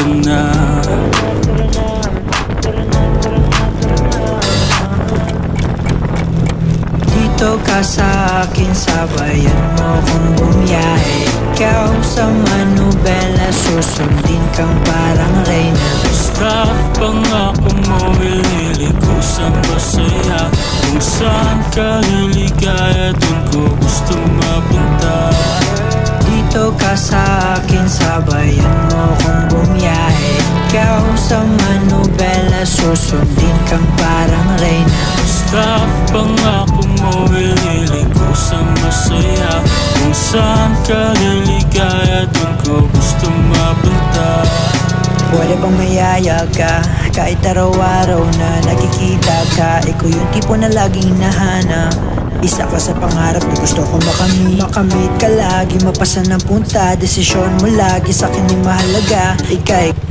ka na. Dito ka sa akin, sabayan mo kong bumiyahe. Ikaw sa manubela, susundin kang parang reyna. Basta pangako mo, ililiko sa masaya. Kung saan ka liligaya, dun ko gusto mapunta. Dito ka sa akin, sabayan mo kong bumiyahe. Ikaw sa manubela, susundin kang parang reyna. Basta pangako mo, ililiko sa masaya. Kung saan ka liligaya, dun ko gusto mapunta. Pwede bang mayaya ka, kahit araw-araw na nakikita ka. Ikaw yung tipo na laging hinahanap, isa ka sa pangarap na gusto ko makamit ka lagi, mapasa ng punta. Desisyon mo lagi sa akin yung mahalaga. Ika'y